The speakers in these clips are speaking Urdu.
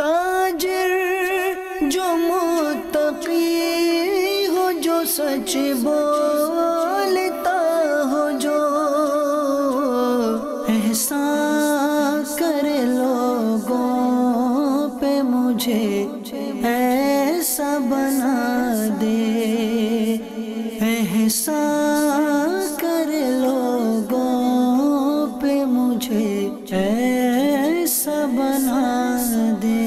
تاجر جو متقی ہو، جو سچ بولتا ہو، جو احسان کرے لوگوں پہ، مجھے ایسا بنا دے، احسان کرے لوگوں پہ، مجھے ایسا بنا دے۔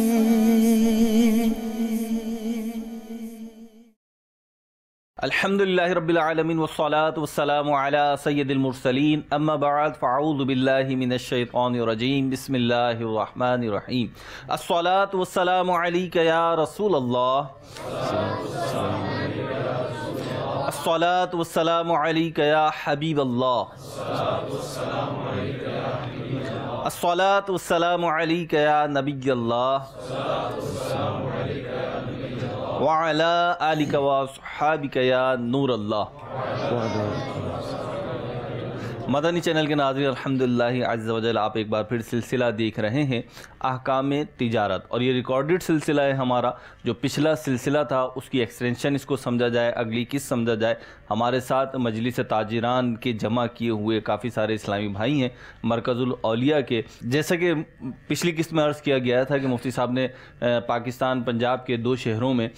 الحمدللہ رب العالمین والصلاة والسلام علی سید المرسلین، اما بعد فاعوذ باللہ من الشیطان الرجیم، بسم اللہ الرحمن الرحیم۔ الصلاة والسلام علیک یا رسول اللہ، الصلاة والسلام علیک یا حبیب اللہ، الصلاة والسلام علیک یا نبی اللہ، وعلی آلک واصحابک یا نور اللہ۔ مدنی چینل کے ناظرین، الحمدللہ عز و جل، آپ ایک بار پھر سلسلہ دیکھ رہے ہیں احکام تجارت، اور یہ ریکارڈڈ سلسلہ ہے ہمارا۔ جو پچھلا سلسلہ تھا اس کی ایکسٹینشن اس کو سمجھا جائے، اگلی قسط سمجھا جائے۔ ہمارے ساتھ مجلس تاجران کے جمع کیے ہوئے کافی سارے اسلامی بھائی ہیں مرکز الاولیاء کے۔ جیسا کہ پچھلی قسط میں عرض کیا گیا تھا کہ مفتی صاحب نے پاکستان پنجاب کے 2 شہروں میں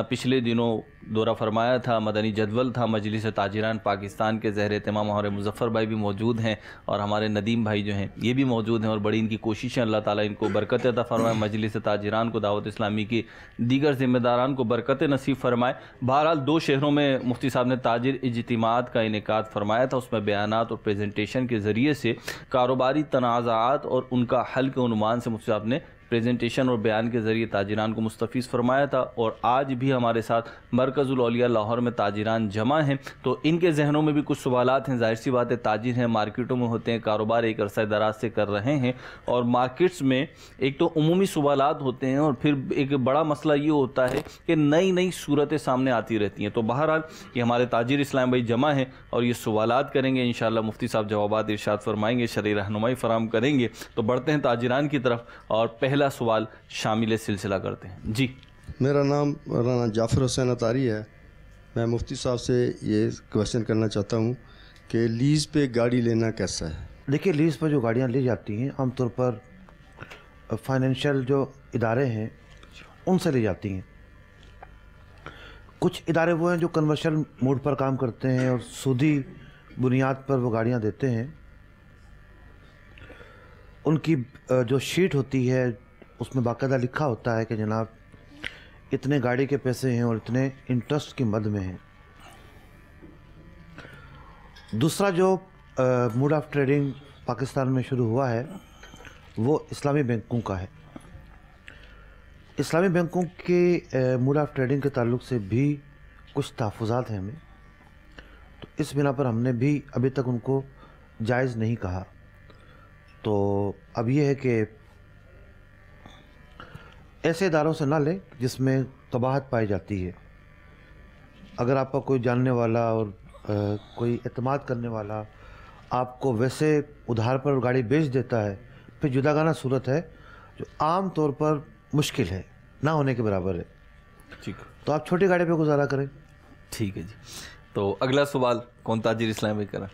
پچھلے دنوں دورہ فرمایا تھا، مدنی جدول تھا۔ مجلس تاجران پاکستان کے زیر اہتمام ہمارے مظفر بھائی بھی موجود ہیں، اور ہمارے ندیم بھائی جو ہیں یہ بھی موجود ہیں، اور بڑی ان کی کوششیں، اللہ تعالیٰ ان کو برکت عطا فرمائے، مجلس تاجران کو، دعوت اسلامی کی دیگر ذمہ داران کو برکت نصیب فرمائے۔ بہرحال 2 شہروں میں مفتی صاحب نے تاجر اجتماعات کا انعقاد فرمایا تھا، اس میں بیانات اور پریزنٹیشن کے ذریعے سے کاروباری تنازعات اور ان کا حل کے عنوان سے مفتی صاحب نے پریزنٹیشن اور بیان کے ذریعے تاجران کو مستفیض فرمایا تھا۔ اور آج بھی ہمارے ساتھ مرکز الاولیاء لاہور میں تاجران جمع ہیں، تو ان کے ذہنوں میں بھی کچھ سوالات ہیں۔ ظاہر سی بات ہے، تاجر ہیں، مارکیٹوں میں ہوتے ہیں، کاروبار ایک عرصہ دراز سے کر رہے ہیں، اور مارکیٹس میں ایک تو عمومی سوالات ہوتے ہیں، اور پھر ایک بڑا مسئلہ یہ ہوتا ہے کہ نئی صورتیں سامنے آتی رہتی ہیں۔ تو بہرحال یہ ہمارے تاجر اسلام بھائی جمع ہیں اور یہ سوالات کریں گے، انشاءاللہ مفتی صاحب جوابات ارشاد فرمائیں گے، شرعی رہنمائی فراہم کریں گے۔ تو بڑھتے ہیں تاجران کی طرف، اور پہلا سوال شامل سلسلہ کرتے ہیں۔ جی، میرا نام رانا جعفر حسین اطاری ہے۔ میں مفتی صاحب سے یہ کویشچن کرنا چاہتا ہوں کہ لیز پہ گاڑی لینا کیسا ہے؟ دیکھیے، لیز پر جو گاڑیاں لی جاتی ہیں عام طور پر فائنینشیل جو ادارے ہیں ان سے لی جاتی ہیں۔ کچھ ادارے وہ ہیں جو کنورشل موڈ پر کام کرتے ہیں اور سودی بنیاد پر وہ گاڑیاں دیتے ہیں۔ ان کی جو شیٹ ہوتی ہے اس میں باقاعدہ لکھا ہوتا ہے کہ جناب اتنے گاڑی کے پیسے ہیں اور اتنے انٹرسٹ کی مد میں ہیں۔ دوسرا جو موڈ آف ٹریڈنگ پاکستان میں شروع ہوا ہے وہ اسلامی بینکوں کا ہے۔ اسلامی بینکوں کے موڈ آف ٹریڈنگ کے تعلق سے بھی کچھ تحفظات ہیں ہمیں، تو اس بنا پر ہم نے بھی ابھی تک ان کو جائز نہیں کہا۔ تو اب یہ ہے کہ ایسے اداروں سے نہ لیں جس میں قباحت پائی جاتی ہے۔ اگر آپ کا کوئی جاننے والا اور کوئی اعتماد کرنے والا آپ کو ویسے ادھار پر گاڑی بیچ دیتا ہے، پھر جداگانہ صورت ہے جو عام طور پر مشکل ہے، نہ ہونے کے برابر ہے۔ ٹھیک، تو آپ چھوٹی گاڑی پہ گزارا کریں۔ ٹھیک ہے جی۔ تو اگلا سوال کون تاجر اسلام بھائی کرا؟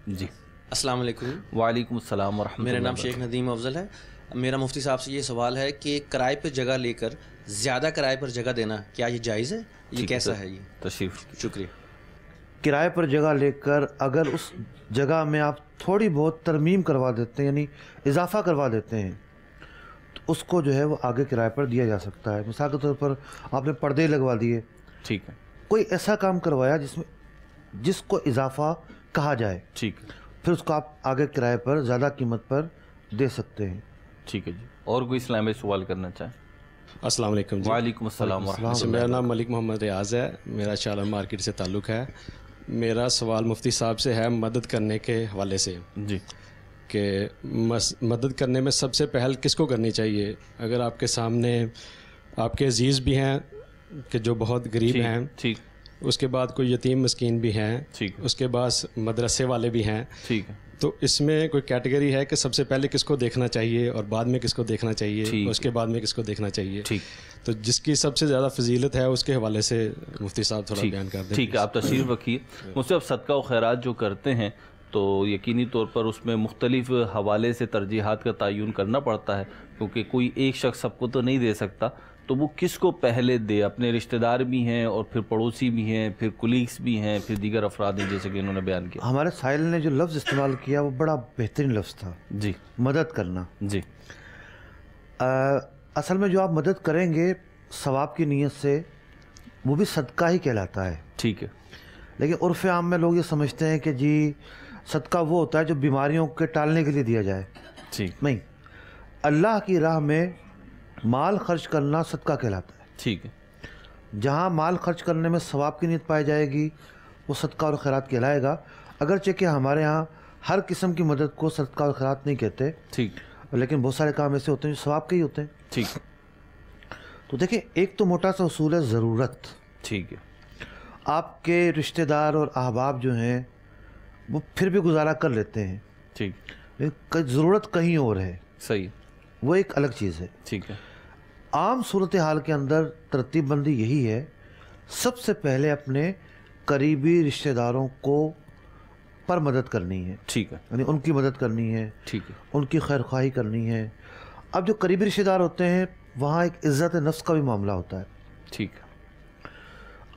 جی، السلام علیکم۔ وعلیکم السلام ورحمۃ اللہ۔ میرا نام شیخ ندیم افضل ہے۔ میرا مفتی صاحب سے یہ سوال ہے کہ کرائے پہ جگہ لے کر زیادہ کرائے پر جگہ دینا کیا یہ جائز ہے؟ یہ کیسا ہے؟ یہ تشریف، شکریہ۔ کرائے پر جگہ لے کر اگر اس جگہ میں آپ تھوڑی بہت ترمیم کروا دیتے ہیں، یعنی اضافہ کروا دیتے ہیں، تو اس کو جو ہے وہ آگے کرائے پر دیا جا سکتا ہے۔ مثال کے طور پر آپ نے پردے لگوا دیے، ٹھیک ہے، کوئی ایسا کام کروایا جس کو اضافہ کہا جائے، ٹھیک ہے، پھر اس کو آپ آگے کرائے پر زیادہ قیمت پر دے سکتے ہیں۔ ٹھیک ہے جی۔ اور کوئی اسلام بھائی سوال کرنا چاہیں؟ السلام علیکم جی۔ وعلیکم السلام ورحمۃ اللہ۔ میرا نام ملک محمد ریاض ہے، میرا شالم مارکیٹ سے تعلق ہے۔ میرا سوال مفتی صاحب سے ہے مدد کرنے کے حوالے سے، جی، کہ مدد کرنے میں سب سے پہل کس کو کرنی چاہیے؟ اگر آپ کے سامنے آپ کے عزیز بھی ہیں کہ جو بہت غریب ہیں، ٹھیک، اس کے بعد کوئی یتیم مسکین بھی ہیں, ٹھیک ہے, اس کے بعد مدرسے والے بھی ہیں. ٹھیک ہے, تو اس میں کوئی کیٹیگری ہے کہ سب سے پہلے کس کو دیکھنا چاہیے اور بعد میں کس کو دیکھنا چاہیے, اور اس کے بعد میں کس کو دیکھنا چاہیے؟ ٹھیک, تو جس کی سب سے زیادہ فضیلت ہے اس کے حوالے سے مفتی صاحب تھوڑا بیان کر دیں. ٹھیک ہے, آپ تشریف رکھیے. مجھ سے اب صدقہ و خیرات جو کرتے ہیں تو یقینی طور پر اس میں مختلف حوالے سے ترجیحات کا تعین کرنا پڑتا ہے, کیونکہ کوئی ایک شخص سب کو تو نہیں دے سکتا. تو وہ کس کو پہلے دے؟ اپنے رشتہ دار بھی ہیں اور پھر پڑوسی بھی ہیں, پھر کولیگس بھی ہیں, پھر دیگر افراد ہیں, جیسے کہ انہوں نے بیان کیا. ہمارے سائل نے جو لفظ استعمال کیا وہ بڑا بہترین لفظ تھا, جی, مدد کرنا. جی, اصل میں جو آپ مدد کریں گے ثواب کی نیت سے وہ بھی صدقہ ہی کہلاتا ہے. ٹھیک ہے, لیکن عرف عام میں لوگ یہ سمجھتے ہیں کہ جی صدقہ وہ ہوتا ہے جو بیماریوں کے ٹالنے کے لیے دیا جائے. ٹھیک, نہیں, اللہ کی راہ میں مال خرچ کرنا صدقہ کہلاتا ہے. ٹھیک ہے, جہاں مال خرچ کرنے میں ثواب کی نیت پائی جائے گی وہ صدقہ اور خیرات کہلائے گا. اگرچہ کہ ہمارے ہاں ہر قسم کی مدد کو صدقہ اور خیرات نہیں کہتے, ٹھیک, لیکن بہت سارے کام ایسے ہوتے ہیں جو ثواب کے ہی ہوتے ہیں. ٹھیک, تو دیکھیں, ایک تو موٹا سا اصول ہے ضرورت. ٹھیک ہے, آپ کے رشتہ دار اور احباب جو ہیں وہ پھر بھی گزارا کر لیتے ہیں, ٹھیک, لیکن ضرورت کہیں اور ہے, صحیح, وہ ایک الگ چیز ہے. ٹھیک ہے, عام صورتحال کے اندر ترتیب بندی یہی ہے, سب سے پہلے اپنے قریبی رشتہ داروں کو پر مدد کرنی ہے. ٹھیک ہے, یعنی ان کی مدد کرنی ہے, ٹھیک ہے, ان کی خیر خواہی کرنی ہے. اب جو قریبی رشتہ دار ہوتے ہیں وہاں ایک عزت نفس کا بھی معاملہ ہوتا ہے. ٹھیک ہے,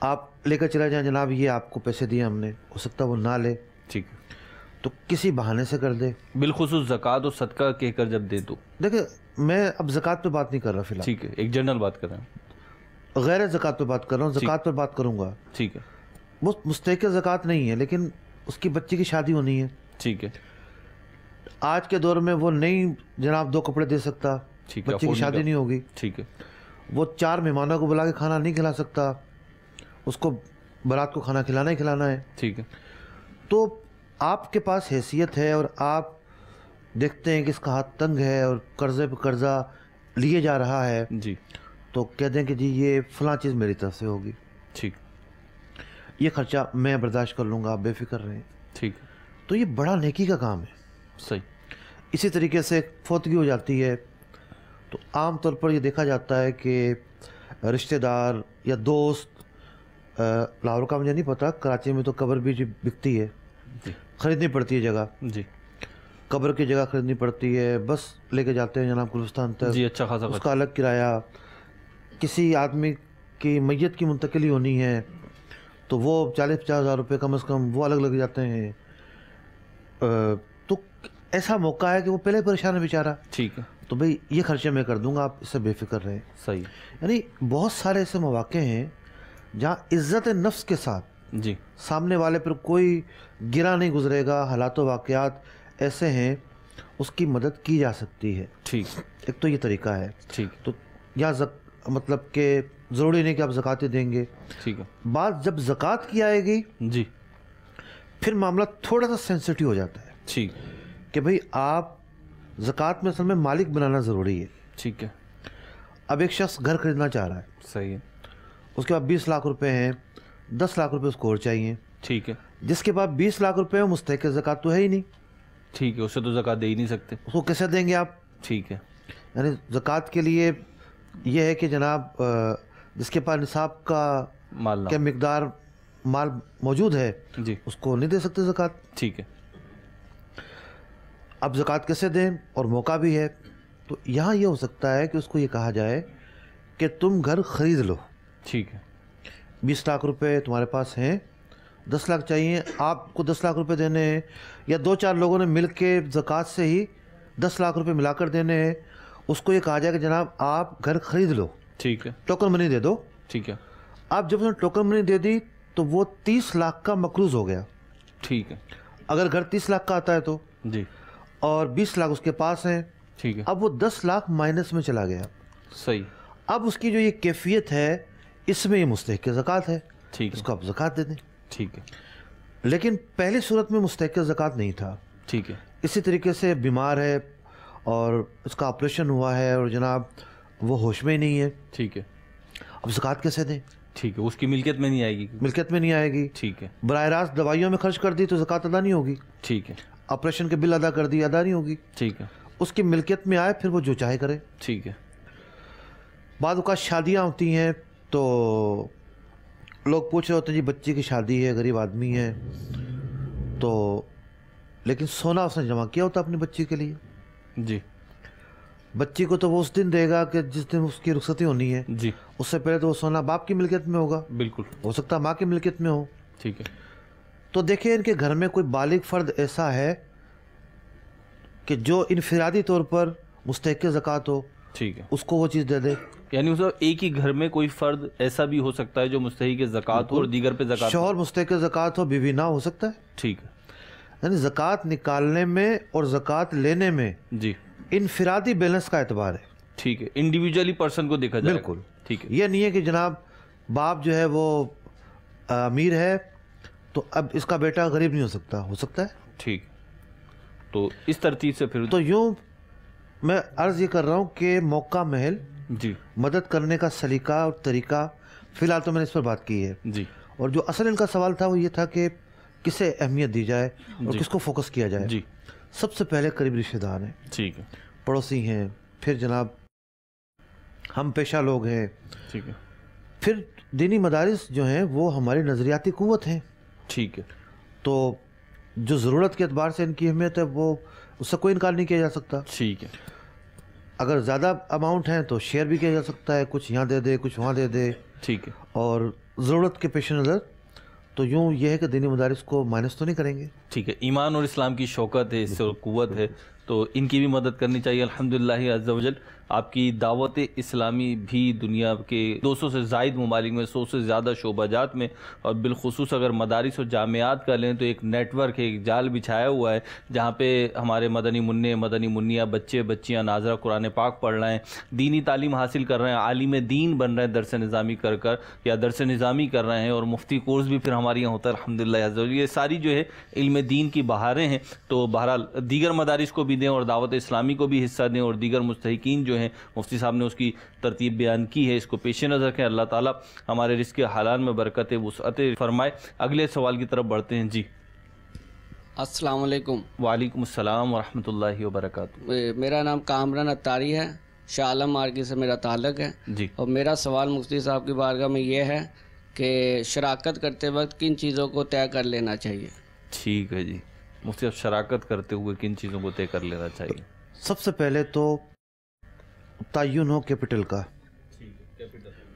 آپ لے کر چلے جائیں, جناب یہ آپ کو پیسے دیے ہم نے, ہو سکتا ہے وہ نہ لے, ٹھیک ہے, تو کسی بہانے سے کر دے. بالخصوص زکوٰۃ اور صدقہ کہہ کر جب دے دو. دیکھیں, میں اب زکوٰۃ پہ بات نہیں کر رہا فی الحال, ٹھیک ہے, ایک جنرل بات کر رہے ہیں. غیر زکوٰۃ پہ بات کر رہا ہوں. زکوٰۃ پہ بات کروں گا, ٹھیک ہے, وہ مستحق زکوٰۃ نہیں ہے, لیکن اس کی بچی کی شادی ہونی ہے. ٹھیک ہے, آج کے دور میں وہ نہیں جناب 2 کپڑے دے سکتا, ٹھیک ہے, بچی کی شادی نہیں ہوگی. ٹھیک ہے, وہ 4 مہمانوں کو بلا کے کھانا نہیں کھلا سکتا, اس کو برات کو کھانا کھلانا ہی کھلانا ہے. ٹھیک ہے, تو آپ کے پاس حیثیت ہے اور آپ دیکھتے ہیں کہ اس کا ہاتھ تنگ ہے اور قرضے پہ قرضہ لیے جا رہا ہے, جی, تو کہہ دیں کہ جی یہ فلاں چیز میری طرف سے ہوگی, ٹھیک, یہ خرچہ میں برداشت کر لوں گا, آپ بے فکر رہیں. ٹھیک, تو یہ بڑا نیکی کا کام ہے. صحیح. اسی طریقے سے فوتگی ہو جاتی ہے تو عام طور پر یہ دیکھا جاتا ہے کہ رشتہ دار یا دوست, لاہور کا مجھے نہیں پتہ, کراچی میں تو قبر بھی جو بکتی ہے, جی, خریدنی پڑتی ہے جگہ, جی, قبر کی جگہ خریدنی پڑتی ہے, بس لے کے جاتے ہیں جناب گلستان تک, جی, اچھا خاصا اس کا الگ کرایہ. کسی آدمی کی میت کی منتقلی ہونی ہے تو وہ 40-50 ہزار روپے کم از کم وہ الگ لگ جاتے ہیں. تو ایسا موقع ہے کہ وہ پہلے پریشان ہے بیچارہ, ٹھیک ہے, تو بھئی یہ خرچے میں کر دوں گا, آپ اس سے بے فکر رہیں. صحیح, یعنی بہت سارے ایسے مواقع ہیں جہاں عزت نفس کے ساتھ جی, سامنے والے پر کوئی گرا نہیں گزرے گا. حالات و واقعات ایسے ہیں اس کی مدد کی جا سکتی ہے. ٹھیک, ایک تو یہ طریقہ ہے. ٹھیک, تو یہاں مطلب کہ ضروری نہیں کہ آپ زکوٰۃ دیں گے. ٹھیک ہے, بات جب زکوٰۃ کی آئے گی جی, پھر معاملہ تھوڑا سا سینسٹیو ہو جاتا ہے ٹھیک, کہ بھئی آپ زکوٰۃ میں اصل میں مالک بنانا ضروری ہے. ٹھیک ہے, اب ایک شخص گھر خریدنا چاہ رہا ہے, صحیح ہے, اس کے پاس 20 لاکھ روپے ہیں, 10 لاکھ روپے اس کو اور چاہیے. ٹھیک ہے, جس کے پاس 20 لاکھ روپے ہیں مستحق زکوٰۃ تو ہے ہی نہیں, ٹھیک ہے, اسے تو زکوٰۃ دے ہی نہیں سکتے. اس کو کیسے دیں گے آپ؟ ٹھیک ہے, یعنی زکوٰۃ کے لیے یہ ہے کہ جناب جس کے پاس نصاب کا مال کیا مقدار مال موجود ہے, جی, اس کو نہیں دے سکتے زکوٰۃ. ٹھیک ہے, اب زکوٰۃ کیسے دیں, اور موقع بھی ہے, تو یہاں یہ ہو سکتا ہے کہ اس کو یہ کہا جائے کہ تم گھر خرید لو. ٹھیک ہے, 20 لاکھ روپے تمہارے پاس ہیں, 10 لاکھ چاہیے, آپ کو 10 لاکھ روپے دینے ہیں, یا 2-4 لوگوں نے مل کے زکوٰۃ سے ہی 10 لاکھ روپے ملا کر دینے ہیں. اس کو یہ کہا جائے کہ جناب آپ گھر خرید لو, ٹھیک ہے, ٹوکن منی دے دو. ٹھیک ہے, آپ جب انہوں نے ٹوکن منی دے دی تو وہ 30 لاکھ کا مقروض ہو گیا. ٹھیک ہے, اگر گھر 30 لاکھ کا آتا ہے تو, جی, اور 20 لاکھ اس کے پاس ہیں, ٹھیک ہے, اب وہ 10 لاکھ مائنس میں چلا گیا. صحیح, اب اس کی جو یہ کیفیت ہے اس میں یہ مستحق زکوٰۃ ہے, ٹھیک اس ہے, کو آپ زکوٰۃ دے دیں. ٹھیک ہے, لیکن پہلی صورت میں مستحق زکوٰۃ نہیں تھا. ٹھیک ہے, اسی طریقے سے بیمار ہے اور اس کا آپریشن ہوا ہے اور جناب وہ ہوش میں ہی نہیں ہے, ٹھیک ہے, اب زکوٰۃ کیسے دیں؟ ٹھیک ہے، اس کی ملکیت میں نہیں آئے گی. ملکیت میں نہیں آئے گی. ٹھیک ہے. براہ راست دوائیوں میں خرچ کر دی تو زکوٰۃ ادا نہیں ہوگی. ٹھیک ہے. آپریشن کے بل ادا کر دی، ادا نہیں ہوگی. ٹھیک ہے. اس کی ملکیت میں آئے پھر وہ جو چاہے کرے. ٹھیک ہے. بعض اوقات شادیاں ہوتی ہیں تو لوگ پوچھ رہے ہوتے ہیں جی بچی کی شادی ہے، غریب آدمی ہے، تو لیکن سونا اس نے جمع کیا ہوتا اپنی بچی کے لیے. جی. بچی کو تو وہ اس دن دے گا کہ جس دن اس کی رخصتی ہونی ہے. جی. اس سے پہلے تو وہ سونا باپ کی ملکیت میں ہوگا. بالکل. ہو سکتا ہے ماں کی ملکیت میں ہو. ٹھیک ہے. تو دیکھیں ان کے گھر میں کوئی بالغ فرد ایسا ہے کہ جو انفرادی طور پر مستحق زکوٰۃ ہو. ٹھیک ہے. اس کو وہ چیز دے دے. یعنی اس ایک ہی گھر میں کوئی فرد ایسا بھی ہو سکتا ہے جو مستحق زکوٰۃ ہو اور دیگر پہ زکوٰۃ. شوہر مستحق زکوٰۃ ہو، بیوی نہ ہو سکتا ہے. ٹھیک ہے. یعنی زکوٰۃ نکالنے میں اور زکوٰۃ لینے میں جی انفرادی بیلنس کا اعتبار ہے. ٹھیک ہے. انڈیویجولی پرسن کو دیکھا جائے. بالکل. ٹھیک ہے. یہ نہیں ہے کہ جناب باپ جو ہے وہ امیر ہے تو اب اس کا بیٹا غریب نہیں ہو سکتا. ہو سکتا ہے. ٹھیک. تو اس ترتیب سے پھر تو یوں میں عرض یہ کر رہا ہوں کہ موقع محل جی مدد کرنے کا سلیقہ اور طریقہ فی الحال تو میں نے اس پر بات کی ہے. جی. اور جو اصل ان کا سوال تھا وہ یہ تھا کہ کسے اہمیت دی جائے اور کس کو فوکس کیا جائے. جی. سب سے پہلے قریب رشتہ دار ہیں. ٹھیک ہے. پڑوسی ہیں، پھر جناب ہم پیشہ لوگ ہیں، ٹھیک ہے. پھر دینی مدارس جو ہیں وہ ہماری نظریاتی قوت ہیں. ٹھیک ہے. تو جو ضرورت کے اعتبار سے ان کی اہمیت ہے وہ اس سے کوئی انکار نہیں کیا جا سکتا. ٹھیک ہے. اگر زیادہ اماؤنٹ ہیں تو شیئر بھی کیا جا سکتا ہے، کچھ یہاں دے دے کچھ وہاں دے دے. ٹھیک ہے. اور ضرورت کے پیش نظر تو یوں یہ ہے کہ دینی مدارس کو مائنس تو نہیں کریں گے. ٹھیک ہے. ایمان اور اسلام کی شوکت ہے، اس سے قوت ہے، تو ان کی بھی مدد کرنی چاہیے. الحمدللہ عز و جل آپ کی دعوت اسلامی بھی دنیا کے 200 سے زائد ممالک میں 100 سے زیادہ شعبہ جات میں، اور بالخصوص اگر مدارس اور جامعات کا لیں تو ایک نیٹ ورک ہے، ایک جال بچھایا ہوا ہے جہاں پہ ہمارے مدنی منع مدنی منیا بچے بچیاں ناظرہ قرآن پاک پڑھ رہے ہیں، دینی تعلیم حاصل کر رہے ہیں، عالم دین بن رہے ہیں درس نظامی کر کر یا درس نظامی کر رہے ہیں، اور مفتی کورس بھی پھر ہمارے یہاں ہوتا ہے الحمدللہ عز و جل. یہ ساری جو ہے علم دین کی بہاریں ہیں. تو بہرحال دیگر مدارس کو بھی دیں اور دعوت اسلامی کو بھی حصہ دیں، اور دیگر مستحقین جو ہیں مفتی صاحب نے اس کی ترتیب بیان کی ہے، اس کو پیش نظر رکھیں. اللہ تعالیٰ ہمارے رزق حلال میں برکت وسعت فرمائے. اگلے سوال کی طرف بڑھتے ہیں. جی السلام علیکم. وعلیکم السلام ورحمۃ اللہ وبرکاتہ. میرا نام کامران اتاری ہے، شاہ عالم مارکیٹ سے میرا تعلق ہے. جی. اور میرا سوال مفتی صاحب کی بارگاہ میں یہ ہے کہ شراکت کرتے وقت کن چیزوں کو طے کر لینا چاہیے؟ ٹھیک ہے. جی مفتی صاحب شراکت کرتے ہوئے کن چیزوں کو طے کر لینا چاہیے؟ سب سے پہلے تو تعین ہو کیپٹل کا،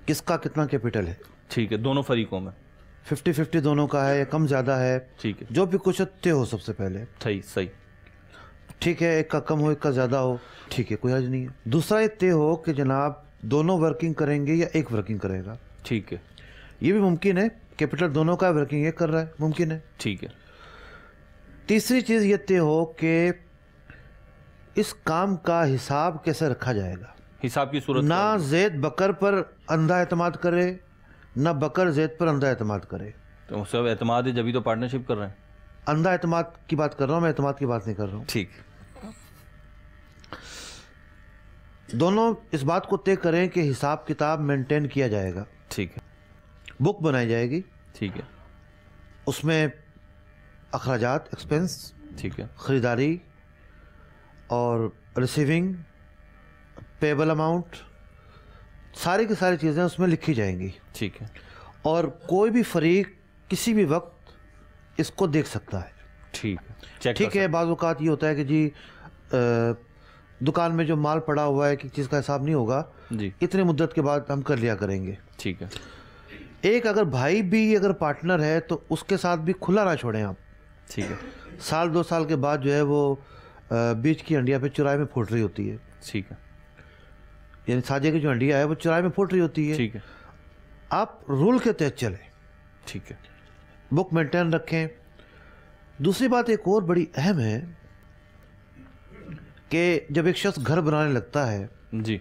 کس کا کتنا کیپٹل ہے. ٹھیک ہے. دونوں فریقوں میں 50-50 دونوں کا ہے یا کم زیادہ ہے. ٹھیک ہے. جو بھی کچھ طے ہو سب سے پہلے. صحیح. ٹھیک ہے. ایک کا کم ہو ایک کا زیادہ ہو، ٹھیک ہے، کوئی حرج نہیں ہے. دوسرا یہ طے ہو کہ جناب دونوں ورکنگ کریں گے یا ایک ورکنگ کرے گا. ٹھیک ہے. یہ بھی ممکن ہے، کیپٹل دونوں کا ورکنگ ایک کر رہا ہے، ممکن ہے. ٹھیک ہے. تیسری چیز یہ طے ہو کہ اس کام کا حساب کیسے رکھا جائے گا. حساب کی صورت نہ زید بکر پر اندھا اعتماد کرے، نہ بکر زید پر اندھا اعتماد کرے. تو سب اعتماد ہے جبھی تو پارٹنرشپ کر رہے ہیں. اندھا اعتماد کی بات کر رہا ہوں میں، اعتماد کی بات نہیں کر رہا ہوں. ٹھیک. دونوں اس بات کو طے کریں کہ حساب کتاب مینٹین کیا جائے گا. ٹھیک ہے. بک بنائی جائے گی. ٹھیک ہے. اس میں اخراجات ایکسپنس، ٹھیک ہے، خریداری اور ریسیونگ، پیبل اماؤنٹ، ساری کی ساری چیزیں اس میں لکھی جائیں گی. ٹھیک ہے. اور کوئی بھی فریق کسی بھی وقت اس کو دیکھ سکتا ہے. ٹھیک ہے. ٹھیک ہے. بعض اوقات یہ ہوتا ہے کہ جی دکان میں جو مال پڑا ہوا ہے کہ چیز کا حساب نہیں ہوگا، جی اتنے مدت کے بعد ہم کر لیا کریں گے. ٹھیک ہے. ایک اگر بھائی بھی اگر پارٹنر ہے تو اس کے ساتھ بھی کھلا نہ چھوڑیں آپ. ٹھیک ہے. سال 2 سال کے بعد جو ہے وہ بیچ کی ہنڈیا پہ چوراہے میں پھوٹ رہی ہوتی ہے. ٹھیک ہے. یعنی ساجے کی جو ہنڈیا ہے وہ چوراہے میں پھوٹ رہی ہوتی ہے. ٹھیک ہے. آپ رول کے تحت چلیں. ٹھیک ہے. بک مینٹین رکھیں. دوسری بات ایک اور بڑی اہم ہے کہ جب ایک شخص گھر بنانے لگتا ہے جی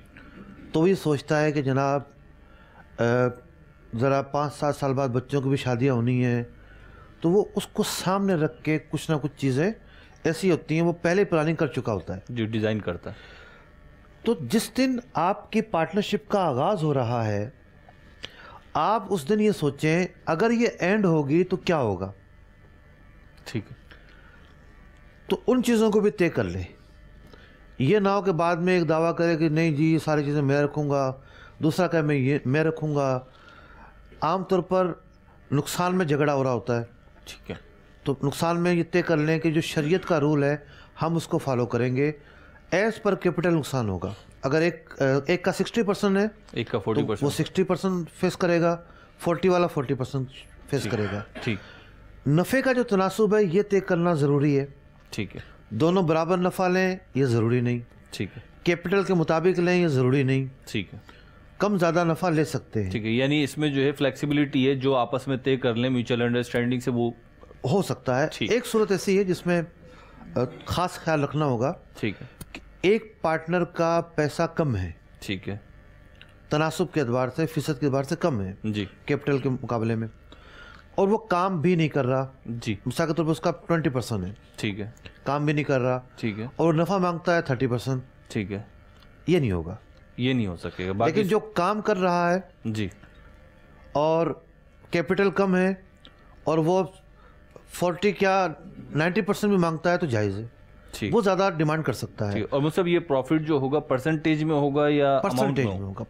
تو وہ یہ سوچتا ہے کہ جناب ذرا 5-7 سال بعد بچوں کی بھی شادیاں ہونی ہیں، تو وہ اس کو سامنے رکھ کے کچھ نہ کچھ چیزیں ایسی ہوتی ہیں وہ پہلے پلاننگ کر چکا ہوتا ہے، جو ڈیزائن کرتا ہے. تو جس دن آپ کی پارٹنرشپ کا آغاز ہو رہا ہے آپ اس دن یہ سوچیں اگر یہ اینڈ ہوگی تو کیا ہوگا, ٹھیک ہے, تو ان چیزوں کو بھی طے کر لیں. یہ نہ ہو کہ بعد میں ایک دعویٰ کرے کہ نہیں جی یہ ساری چیزیں میں رکھوں گا, دوسرا کہ میں رکھوں گا. عام طور پر نقصان میں جھگڑا ہو رہا ہوتا ہے, ٹھیک ہے, تو نقصان میں یہ طے کر لیں کہ جو شریعت کا رول ہے ہم اس کو فالو کریں گے. ایز پر کیپٹل نقصان ہوگا. اگر ایک کا 60% ہے, ایک کا تو 40%, وہ 60% فیس کرے گا, 40 والا 40% فیس کرے گا. ٹھیک, نفع کا جو تناسب ہے یہ طے کرنا ضروری ہے. ٹھیک ہے, دونوں برابر نفع لیں یہ ضروری نہیں, ٹھیک ہے, کیپٹل کے مطابق لیں یہ ضروری نہیں, ٹھیک ہے, کم زیادہ نفع لے سکتے ہیں. ٹھیک ہے. یعنی اس میں جو ہے فلیکسیبلٹی ہے, جو آپس میں طے کر لیں میوچل انڈرسٹینڈنگ سے وہ ہو سکتا ہے. ایک صورت ایسی ہے جس میں خاص خیال رکھنا ہوگا, ٹھیک ہے, کہ ایک پارٹنر کا پیسہ کم ہے, ٹھیک ہے, تناسب کے اعتبار سے, فیصد کے اعتبار سے کم ہے جی, کیپٹل کے مقابلے میں, اور وہ کام بھی نہیں کر رہا. جی, مثال کے طور پر اس کا 20% ہے, ٹھیک ہے, کام بھی نہیں کر رہا, ٹھیک ہے, اور نفع مانگتا ہے 30%. ٹھیک ہے, یہ نہیں ہوگا. یہ نہیں ہو سکے گا. لیکن جو کام کر رہا ہے جی, اور کیپٹل کم ہے اور وہ 40 کیا 90% بھی مانگتا ہے تو جائز ہے, ٹھیک, وہ زیادہ ڈیمانڈ کر سکتا ہے. اور مطلب یہ پروفٹ جو ہوگا پرسنٹیج میں ہوگا یا پرسنٹیج میں ہوگا,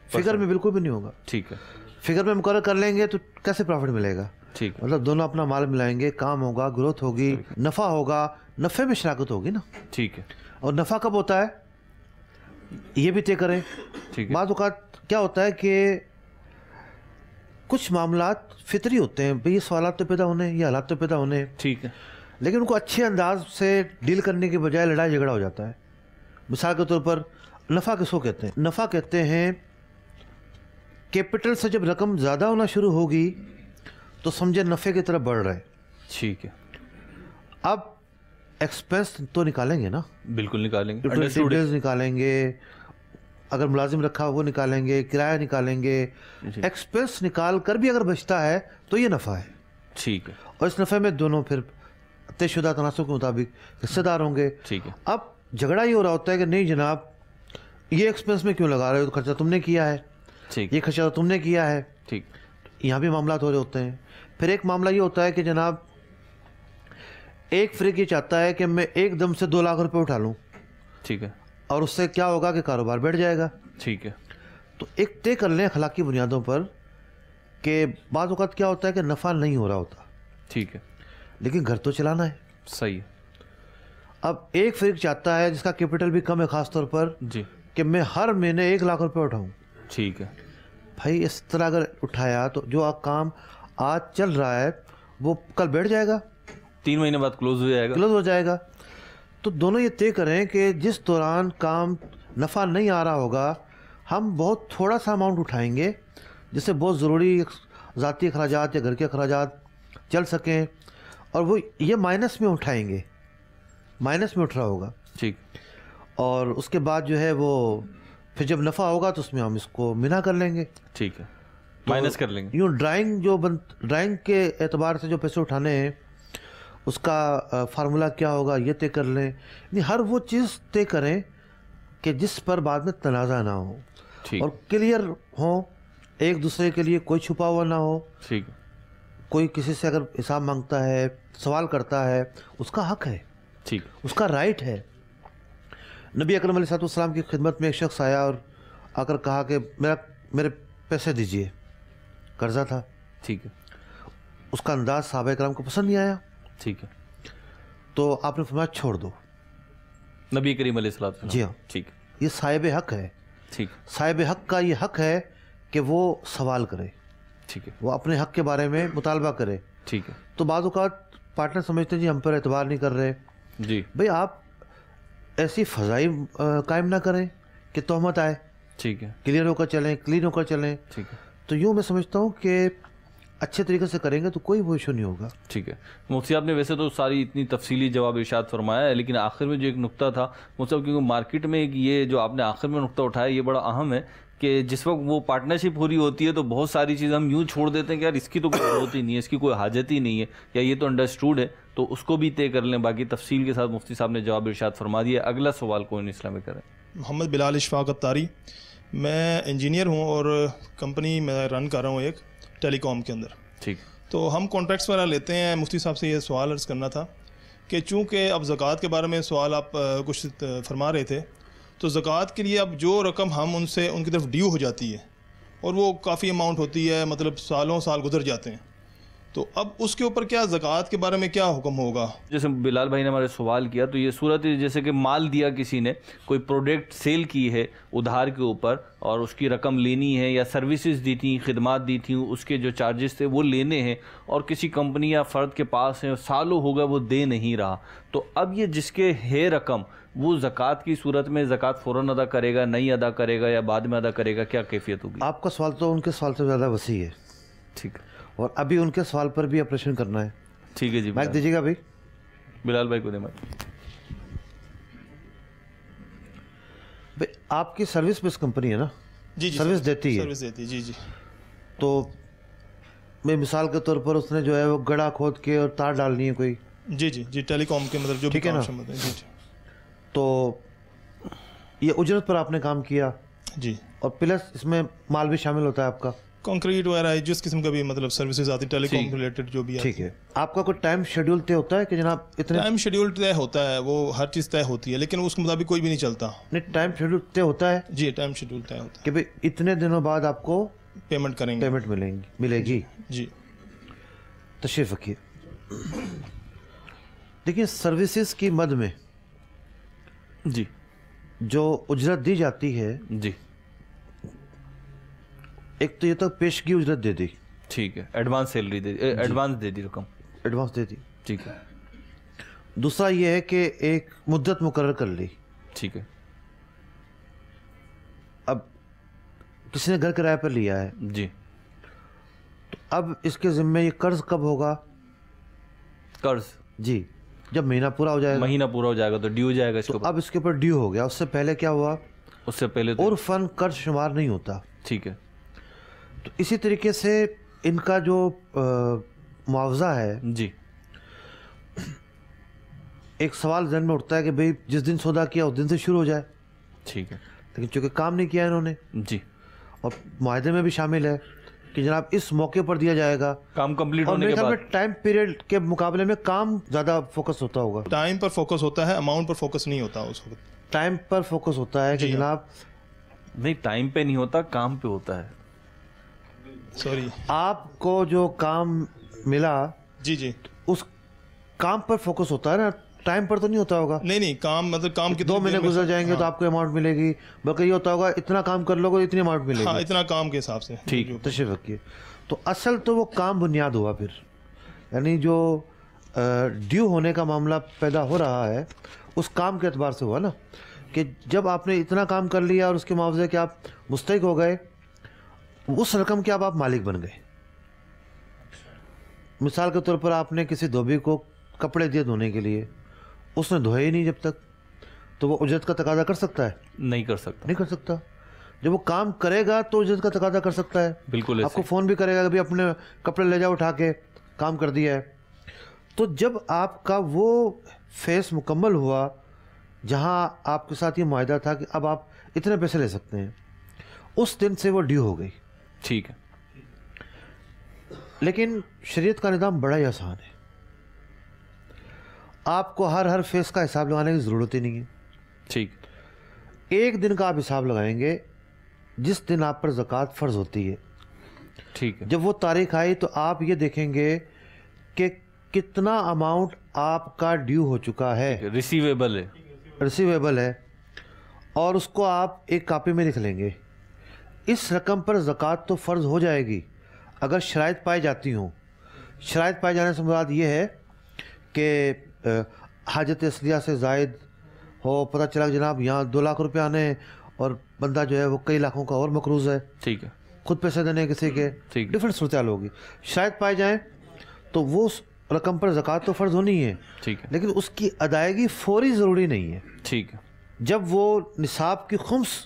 فگر میں بالکل بھی نہیں ہوگا. ٹھیک ہے, فگر میں مقرر کر لیں گے تو کیسے پروفٹ ملے گا؟ ٹھیک ہے, مطلب دونوں اپنا مال ملائیں گے, کام ہوگا, گروتھ ہوگی, نفع ہوگا, نفع میں شراکت ہوگی نا. ٹھیک ہے, اور نفع کب ہوتا ہے یہ بھی طے کریں. ٹھیک ہے, بعض اوقات کیا ہوتا ہے کہ کچھ معاملات فطری ہوتے ہیں, بھئی یہ سوالات تو پیدا ہونے, یہ حالات تو پیدا ہونے, ٹھیک ہے, لیکن ان کو اچھے انداز سے ڈیل کرنے کے بجائے لڑائی جھگڑا ہو جاتا ہے. مثال کے طور پر نفع کس کو کہتے ہیں؟ نفع کہتے ہیں کیپٹل سے جب رقم زیادہ ہونا شروع ہوگی تو سمجھے نفع کی طرف بڑھ رہا ہے. ٹھیک ہے, اب ایکسپینس تو نکالیں گے نا, بالکل نکالیں گے, ڈیٹیلز نکالیں گے, اگر ملازم رکھا وہ نکالیں گے, کرایہ نکالیں گے, ایکسپینس نکال کر بھی اگر بچتا ہے تو یہ نفع ہے. ٹھیک ہے, اور اس نفع میں دونوں پھر طے شدہ تناسب کے مطابق حصے دار ہوں گے. ٹھیک ہے, اب جھگڑا یہ ہو رہا ہوتا ہے کہ نہیں جناب یہ ایکسپینس میں کیوں لگا رہے ہو, تو خرچہ تم نے کیا ہے, ٹھیک, یہ خرچہ تم نے کیا ہے. ٹھیک, یہاں بھی معاملات ہو رہے ہوتے ہیں. پھر ایک معاملہ یہ ہوتا ہے کہ جناب ایک فریق یہ چاہتا ہے کہ میں ایک دم سے 2 لاکھ روپے اٹھا لوں, ٹھیک ہے, اور اس سے کیا ہوگا کہ کاروبار بیٹھ جائے گا. ٹھیک ہے, تو ایک طے کر لیں اخلاقی بنیادوں پر کہ بعض اوقات کیا ہوتا ہے کہ نفع نہیں ہو رہا ہوتا, ٹھیک ہے, لیکن گھر تو چلانا ہے. صحیح ہے, اب ایک فریق چاہتا ہے جس کا کیپٹل بھی کم ہے خاص طور پر, جی, کہ میں ہر مہینے 1 لاکھ روپے اٹھاؤں. ٹھیک ہے, بھائی اس طرح اگر اٹھایا تو جو کام آج چل رہا ہے وہ کل بیٹھ جائے گا, 3 مہینے بعد کلوز ہو جائے گا. کلوز ہو جائے گا. تو دونوں یہ طے کریں کہ جس دوران کام نفع نہیں آ رہا ہوگا ہم بہت تھوڑا سا اماؤنٹ اٹھائیں گے جس سے بہت ضروری ذاتی اخراجات یا گھر کے اخراجات چل سکیں, اور وہ یہ مائنس میں اٹھائیں گے, مائنس میں اٹھ رہا ہوگا. ٹھیک, اور اس کے بعد جو ہے وہ پھر جب نفع ہوگا تو اس میں ہم اس کو منا کر لیں گے. ٹھیک ہے, مائنس کر لیں گے. یوں ڈرائنگ کے اعتبار سے جو پیسے اٹھانے ہیں اس کا فارمولا کیا ہوگا یہ طے کر لیں. یعنی ہر وہ چیز طے کریں کہ جس پر بعد میں تنازع نہ ہو, ٹھیک, اور کلیئر ہوں, ایک دوسرے کے لیے کوئی چھپا ہوا نہ ہو. ٹھیک, کوئی کسی سے اگر حساب مانگتا ہے, سوال کرتا ہے, اس کا حق ہے, ٹھیک, اس کا رائٹ ہے. نبی اکرم علیہ السلام کی خدمت میں ایک شخص آیا اور آ کر کہا کہ میرے پیسے دیجئے, قرضہ تھا. ٹھیک ہے, اس کا انداز صحابہ کرام کو پسند نہیں آیا. ٹھیک ہے, تو آپ نے فرمایا چھوڑ دو. نبی کریم علیہ السلام. جی ہاں, ٹھیک, یہ صاحب حق ہے. ٹھیک, صاحب حق کا یہ حق ہے کہ وہ سوال کرے, ٹھیک ہے, وہ اپنے حق کے بارے میں مطالبہ کرے. ٹھیک ہے, تو بعض اوقات پارٹنر سمجھتے ہیں جی ہم پر اعتبار نہیں کر رہے. جی, بھئی آپ ایسی فضائی قائم نہ کریں کہ تہمت آئے. ٹھیک ہے, کلیئر ہو کر چلیں, کلین ہو کر چلیں. ٹھیک ہے, تو یوں میں سمجھتا ہوں کہ اچھے طریقے سے کریں گے تو کوئی وہ ایشو نہیں ہوگا. ٹھیک ہے. مفتی صاحب نے ویسے تو ساری اتنی تفصیلی جواب ارشاد فرمایا ہے, لیکن آخر میں جو ایک نقطہ تھا مطلب کیونکہ مارکیٹ میں ایک یہ جو آپ نے آخر میں نقطہ اٹھایا یہ بڑا اہم ہے کہ جس وقت وہ پارٹنرشپ ہو رہی ہوتی ہے تو بہت ساری چیزیں ہم یوں چھوڑ دیتے ہیں کہ یار اس کی تو کوئی ضرورت ہی نہیں ہے, اس کی کوئی حاجت ہی نہیں ہے, یا یہ تو انڈرسٹوڈ ہے, تو اس کو بھی طے کر لیں. باقی تفصیل کے ساتھ مفتی صاحب نے جواب ارشاد فرما دیا. اگلا سوال کون اسلام میں کریں؟ محمد بلال اشفاق اتاری. میں انجینئر ہوں اور کمپنی میں رن کر رہا ہوں ایک ٹیلی کام کے اندر. ٹھیک. تو ہم کانٹریکٹس وغیرہ لیتے ہیں. مفتی صاحب سے یہ سوال عرض کرنا تھا کہ چونکہ اب زکوٰۃ کے بارے میں سوال آپ کچھ فرما رہے تھے, تو زکوٰۃ کے لیے اب جو رقم ہم ان کی طرف ڈیو ہو جاتی ہے اور وہ کافی اماؤنٹ ہوتی ہے, مطلب سالوں سال گزر جاتے ہیں, تو اب اس کے اوپر کیا زکوٰۃ کے بارے میں کیا حکم ہوگا؟ جیسے بلال بھائی نے ہمارے سوال کیا تو یہ صورت ہے جیسے کہ مال دیا کسی نے, کوئی پروڈکٹ سیل کی ہے ادھار کے اوپر اور اس کی رقم لینی ہے, یا سروسز دی تھیں, خدمات دی تھیں, اس کے جو چارجز تھے وہ لینے ہیں, اور کسی کمپنی یا فرد کے پاس ہیں, سالوں ہو گئے وہ دے نہیں رہا, تو اب یہ جس کے ہے رقم وہ زکوٰۃ کی صورت میں زکوٰۃ فوراً ادا کرے گا, نہیں ادا کرے گا, یا بعد میں ادا کرے گا, کیا کیفیت ہوگی؟ آپ کا سوال تو ان کے سوال سے زیادہ وسیع ہے. ٹھیک ہے, اور ابھی ان کے سوال پر بھی آپریشن کرنا ہے. ٹھیک ہے جی, مائک دیجیے گا بھائی, بلال بھائی کو دے مائک. بھائی آپ کی سروس بیس کمپنی ہے نا؟ جی جی, سروس دیتی ہے. سروس دیتی ہے, جی جی. تو میں مثال کے طور پر اس نے جو ہے وہ گڑھا کھود کے اور تار ڈالنی ہے کوئی. جی جی جی, ٹیلی کام کے مطلب جو بھی کام شامل ہے. جی جی. تو یہ اجرت پر آپ نے کام کیا جی, اور پلس اس میں مال بھی شامل ہوتا ہے آپ کا, کنکریٹ وغیرہ جس قسم کا بھی مطلب سروسز آتی ہے ٹیلی کام ریلیٹڈ جو بھی ہے. ٹھیک ہے. آپ کا کوئی ٹائم شیڈول طے ہوتا ہے کہ جناب اتنے ٹائم شیڈول طے ہوتا ہے, وہ ہر چیز طے ہوتی ہے, لیکن اس کے مطابق کوئی بھی نہیں چلتا. نہیں, ٹائم شیڈول طے ہوتا ہے. جی, ٹائم شیڈول طے ہوتا ہے کہ بھائی اتنے دنوں بعد آپ کو پیمنٹ کریں گے, پیمنٹ ملے گی. جی. تشریف رکھیے. دیکھیے سروسز کی مد میں جی جو اجرت دی جاتی ہے, جی, ایک تو یہ تو پیشگی اجرت دے دی. ٹھیک ہے, ایڈوانس سیلری دے دی, ایڈوانس دے دی رقم, ایڈوانس دے دی. ٹھیک ہے. دوسرا یہ ہے کہ ایک مدت مقرر کر لی. ٹھیک ہے. اب کسی نے گھر کرایہ پر لیا ہے, جی, تو اب اس کے ذمے یہ قرض کب ہوگا؟ قرض جی, جب مہینہ پورا ہو جائے گا. مہینہ پورا ہو جائے گا تو ڈیو ہو جائے گا اس کے اوپر. اب اس کے اوپر ڈیو ہو گیا. اس سے پہلے کیا ہوا؟ اس سے پہلے تو عرفاً قرض شمار نہیں ہوتا. ٹھیک ہے. تو اسی طریقے سے ان کا جو معاوضہ ہے, جی, ایک سوال ذہن میں اٹھتا ہے کہ بھئی جس دن سودا کیا اس دن سے شروع ہو جائے. ٹھیک ہے. لیکن چونکہ کام نہیں کیا انہوں نے, جی, اور معاہدے میں بھی شامل ہے کہ جناب اس موقع پر دیا جائے گا, کام کمپلیٹ اور ہونے میرے کے خیال بعد میں ٹائم پیریڈ کے مقابلے میں کام زیادہ فوکس ہوتا ہوگا. ٹائم پر فوکس ہوتا ہے, اماؤنٹ پر فوکس نہیں ہوتا اس وقت. ٹائم پر فوکس ہوتا ہے کہ جناب نہیں, ٹائم پہ نہیں ہوتا, کام پہ ہوتا ہے. سوری, آپ کو جو کام ملا, جی جی, اس کام پر فوکس ہوتا ہے نا, ٹائم پر تو نہیں ہوتا ہوگا. نہیں نہیں, کام مطلب کام کی 2 مہینے گزر جائیں گے تو آپ کو اماؤنٹ ملے گی, بلکہ یہ ہوتا ہوگا اتنا کام کر لو گے اتنی اماؤنٹ ملے ہاں, گی. اتنا کام کے حساب سے. ٹھیک, تشریف رکھیے. تو اصل تو وہ کام بنیاد ہوا پھر, یعنی جو ڈیو ہونے کا معاملہ پیدا ہو رہا ہے اس کام کے اعتبار سے ہوا نا, کہ جب آپ نے اتنا کام کر لیا اور اس کے معاوضے کے آپ مستحق ہو گئے, اس رقم کے اب آپ مالک بن گئے. مثال کے طور پر آپ نے کسی دھوبی کو کپڑے دیے دھونے کے لیے, اس نے دھوئے ہی نہیں جب تک, تو وہ اجرت کا تقاضا کر سکتا ہے؟ نہیں کر سکتا. نہیں کر سکتا. جب وہ کام کرے گا تو اجرت کا تقاضا کر سکتا ہے. بالکل. آپ کو فون بھی کرے گا کہ بھی اپنے کپڑے لے جاؤ اٹھا کے, کام کر دیا ہے. تو جب آپ کا وہ فیس مکمل ہوا جہاں آپ کے ساتھ یہ معاہدہ تھا کہ اب آپ اتنے پیسے لے سکتے ہیں, اس دن سے وہ ڈیو ہو گئی. ٹھیک ہے. لیکن شریعت کا نظام بڑا ہی آسان ہے, آپ کو ہر فیس کا حساب لگانے کی ضرورت ہی نہیں ہے. ٹھیک. ایک دن کا آپ حساب لگائیں گے جس دن آپ پر زکوٰۃ فرض ہوتی ہے. ٹھیک ہے. جب وہ تاریخ آئی تو آپ یہ دیکھیں گے کہ کتنا اماؤنٹ آپ کا ڈیو ہو چکا ہے, ریسیویبل ہے, اور اس کو آپ ایک کاپی میں لکھ لیں گے. اس رقم پر زکوٰۃ تو فرض ہو جائے گی اگر شرائط پائی جاتی ہوں. شرائط پائے جانے سے مراد یہ ہے کہ حاجت اصلیہ سے زائد ہو, پتہ چلا کہ جناب یہاں 2 لاکھ روپے آنے ہیں اور بندہ جو ہے وہ کئی لاکھوں کا اور مقروض ہے. ٹھیک ہے. خود پیسے دینے کسی کے, ڈفرینٹ صورتحال ہوگی. شرائط پائے جائیں تو وہ رقم پر زکوٰۃ تو فرض ہونی ہے, ٹھیک ہے, لیکن اس کی ادائیگی فوری ضروری نہیں ہے. ٹھیک ہے. جب وہ نصاب کی خمس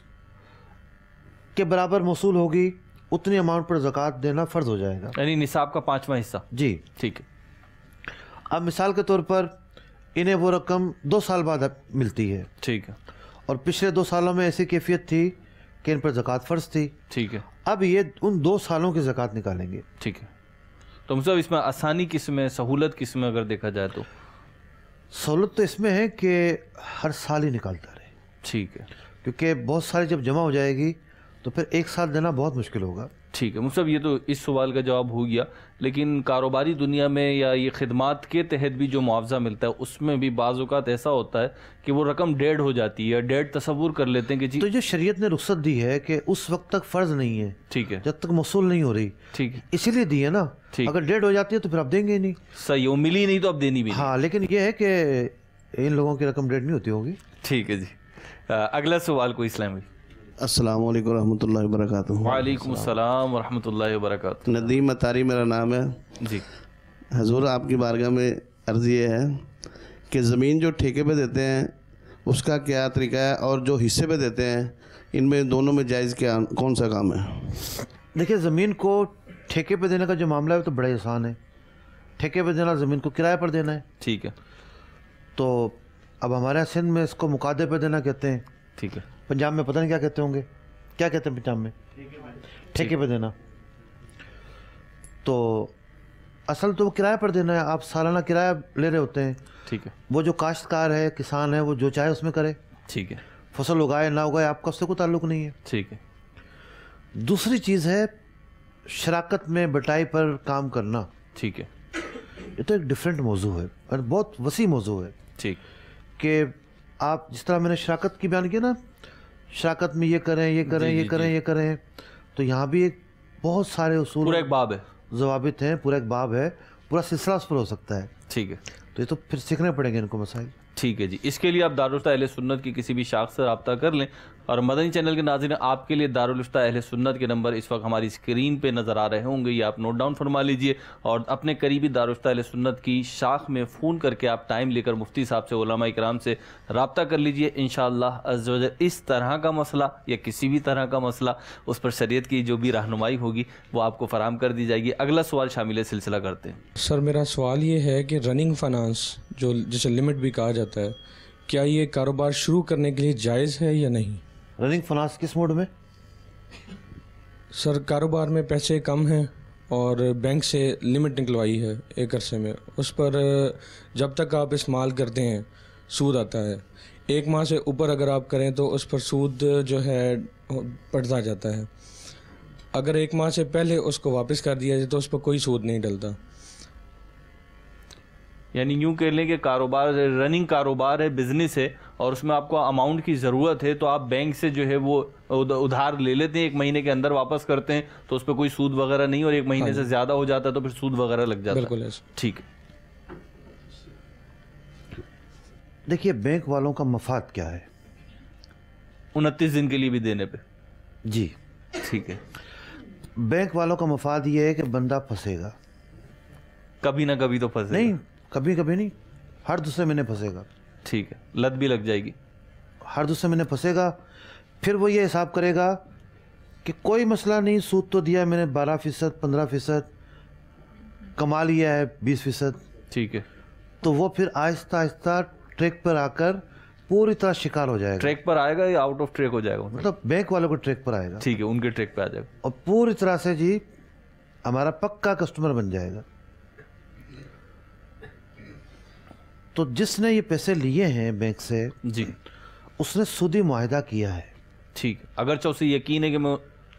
کے برابر موصول ہوگی اتنی اماؤنٹ پر زکوٰۃ دینا فرض ہو جائے گا, یعنی نصاب کا 5واں حصہ. جی ٹھیک ہے. اب مثال کے طور پر انہیں وہ رقم 2 سال بعد ملتی ہے, ٹھیک ہے, اور پچھلے 2 سالوں میں ایسی کیفیت تھی کہ ان پر زکوٰۃ فرض تھی. ٹھیک ہے. اب یہ ان 2 سالوں کی زکوٰۃ نکالیں گے. ٹھیک ہے. تو مصعب اس میں آسانی کس میں, سہولت کس میں اگر دیکھا جائے تو؟ سہولت تو اس میں ہے کہ ہر سال ہی نکالتا رہے. ٹھیک ہے. کیونکہ بہت ساری جب جمع ہو جائے گی تو پھر ایک ساتھ دینا بہت مشکل ہوگا. ٹھیک ہے. مصعب یہ تو اس سوال کا جواب ہو گیا, لیکن کاروباری دنیا میں یا یہ خدمات کے تحت بھی جو معاوضہ ملتا ہے اس میں بھی بعض اوقات ایسا ہوتا ہے کہ وہ رقم ڈیڑھ ہو جاتی ہے, ڈیڑھ تصور کر لیتے ہیں کہ جی. تو جو شریعت نے رخصت دی ہے کہ اس وقت تک فرض نہیں ہے, ٹھیک ہے, جب تک موصول نہیں ہو رہی, ٹھیک ہے, اسی لیے دی ہے نا. اگر ڈیڑھ ہو جاتی ہے تو پھر آپ دیں گے ہی نہیں. صحیح, وہ ملی نہیں تو اب دینی بھی نہیں. ہاں, لیکن یہ ہے کہ ان لوگوں کی رقم ڈیڑھ نہیں ہوتی ہوگی. ٹھیک ہے جی. اگلا سوال کوئی اسلامی. السلام علیکم ورحمۃ اللہ وبرکاتہ. وعلیکم السلام ورحمۃ اللہ وبرکاتہ. ندیم اتاری میرا نام ہے جی. حضور آپ کی بارگاہ میں عرض یہ ہے کہ زمین جو ٹھیکے پہ دیتے ہیں اس کا کیا طریقہ ہے, اور جو حصے پہ دیتے ہیں ان میں دونوں میں جائز کیا کون سا کام ہے؟ دیکھیے, زمین کو ٹھیکے پہ دینے کا جو معاملہ ہے تو بڑا آسان ہے. ٹھیکے پہ دینا, زمین کو کرایہ پر دینا ہے. ٹھیک ہے. تو اب ہمارے یہاں سندھ میں اس کو مقادے پہ دینا کہتے ہیں. ٹھیک ہے. پنجاب میں پتہ نہیں کیا کہتے ہوں گے, کیا کہتے ہیں پنجاب میں؟ ٹھیکے پہ دینا. تو اصل تو وہ کرایہ پر دینا ہے. آپ سالانہ کرایہ لے رہے ہوتے ہیں. ٹھیک ہے. وہ جو کاشتکار ہے, کسان ہے, وہ جو چاہے اس میں کرے. ٹھیک ہے. فصل اگائے نہ اگائے, آپ کا اس سے کوئی تعلق نہیں ہے. ٹھیک ہے. دوسری چیز ہے شراکت میں بٹائی پر کام کرنا. ٹھیک ہے. یہ تو ایک ڈیفرنٹ موضوع ہے اور بہت وسیع موضوع ہے. ٹھیک. کہ آپ جس طرح میں نے شراکت کی بیان کیا نا, شراکت میں یہ کریں, یہ کریں, یہ کریں, یہ کریں, تو یہاں بھی ایک بہت سارے اصول, پورا ایک باب ہے, ضوابط ہیں, پورا ایک باب ہے, پورا سلسلہ اس پر ہو سکتا ہے. ٹھیک ہے. تو یہ تو پھر سیکھنے پڑیں گے ان کو مسائل. ٹھیک ہے جی. اس کے لیے آپ دارالفتہ اہل سنت کی کسی بھی شاخ سے رابطہ کر لیں. اور مدنی چینل کے ناظرین, آپ کے لیے دارالفتہ اہل سنت کے نمبر اس وقت ہماری اسکرین پہ نظر آ رہے ہوں گے, یہ آپ نوٹ ڈاؤن فرما لیجئے, اور اپنے قریبی دارالفتہ اہل سنت کی شاخ میں فون کر کے آپ ٹائم لے کر مفتی صاحب سے, علماء اکرام سے رابطہ کر لیجئے. انشاءاللہ عز و جل اس طرح کا مسئلہ یا کسی بھی طرح کا مسئلہ, اس پر شریعت کی جو بھی رہنمائی ہوگی وہ آپ کو فراہم کر دی جائے گی. اگلا سوال شامل سلسلہ کرتے ہیں. سر میرا سوال یہ ہے کہ رننگ فائنانس جو جسے لمٹ بھی کہا جاتا ہے, کیا یہ کاروبار شروع کرنے کے لیے جائز ہے یا نہیں؟ رننگ فائنانس کس موڈ میں؟ سر کاروبار میں پیسے کم ہیں اور بینک سے لمٹ نکلوائی ہے ایک عرصے میں, اس پر جب تک آپ استعمال کرتے ہیں سود آتا ہے. 1 ماہ سے اوپر اگر آپ کریں تو اس پر سود جو ہے بڑھتا جاتا ہے. اگر 1 ماہ سے پہلے اس کو واپس کر دیا جائے تو اس پر کوئی سود نہیں ڈلتا. یعنی یوں کہہ لیں کہ کاروبار رننگ کاروبار ہے, بزنس ہے, اور اس میں آپ کو اماؤنٹ کی ضرورت ہے تو آپ بینک سے جو ہے وہ ادھار لے لیتے ہیں, 1 مہینے کے اندر واپس کرتے ہیں تو اس پہ کوئی سود وغیرہ نہیں, اور 1 مہینے سے زیادہ ہو جاتا ہے تو پھر سود وغیرہ لگ جاتا ہے. بالکل ایسا. ٹھیک ہے. دیکھیے, بینک والوں کا مفاد کیا ہے 29 دن کے لیے بھی دینے پہ؟ جی ٹھیک ہے. بینک والوں کا مفاد یہ ہے کہ بندہ پھنسے گا, کبھی نہ کبھی تو پھنسے گا. نہیں, کبھی کبھی نہیں, ہر دوسرے مہینے پھنسے گا. ٹھیک ہے. لت بھی لگ جائے گی, ہر دوسرے مہینے پھنسے گا. پھر وہ یہ حساب کرے گا کہ کوئی مسئلہ نہیں, سود تو دیا میں نے 12%, 15%, کما لیا ہے 20%. ٹھیک ہے. تو وہ پھر آہستہ آہستہ ٹریک پر آ کر پوری طرح شکار ہو جائے گا. ٹریک پر آئے گا یا آؤٹ آف ٹریک ہو جائے گا؟ مطلب بینک والوں کو ٹریک پر آئے گا. ٹھیک ہے, ان کے ٹریک پہ آ جائے گا اور پوری طرح سے جی ہمارا پکا کسٹمر بن جائے گا. تو جس نے یہ پیسے لیے ہیں بینک سے, جی, اس نے سودی معاہدہ کیا ہے. ٹھیک ہے. اگرچہ اسے یقین ہے کہ میں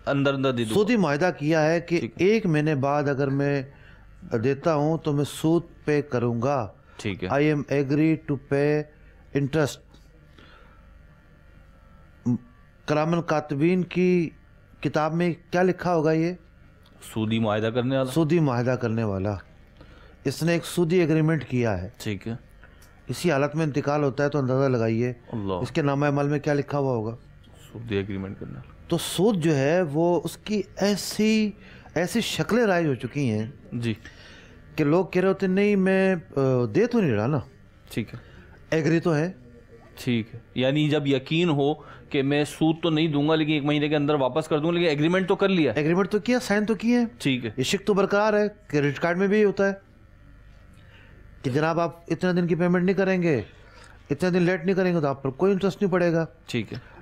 اندر دے دوں, سودی معاہدہ کیا ہے کہ 1 مہینے بعد اگر میں دیتا ہوں تو میں سود پے کروں گا. ٹھیک ہے. I am agree to pay interest. کرام الکاتبین کی کتاب میں کیا لکھا ہوگا؟ یہ سودی معاہدہ کرنے والا. سودی معاہدہ کرنے والا, اس نے ایک سودی ایگریمنٹ کیا ہے. ٹھیک ہے. اسی حالت میں انتقال ہوتا ہے تو اندازہ لگائیے اس کے نامہ عمل میں کیا لکھا ہوا ہوگا. سودی ایگریمنٹ کرنا. تو سود جو ہے وہ اس کی ایسی شکلیں رائج ہو چکی ہیں جی کہ لوگ کہہ رہے ہوتے نہیں میں دے تو نہیں رہا نا. ٹھیک ہے. ایگری تو ہے. ٹھیک ہے. یعنی جب یقین ہو کہ میں سود تو نہیں دوں گا لیکن 1 مہینے کے اندر واپس کر دوں گا, لیکن ایگریمنٹ تو کر لیا. ایگریمنٹ تو کیا, سائن تو کیے ہیں. ٹھیک ہے. یہ شک تو برقرار ہے. کریڈٹ کارڈ میں بھی ہوتا ہے کہ جناب آپ اتنے دن کی پیمنٹ نہیں کریں گے, اتنے دن لیٹ نہیں کریں گے تو آپ پر کوئی انٹرسٹ نہیں پڑے گا. ٹھیک ہے.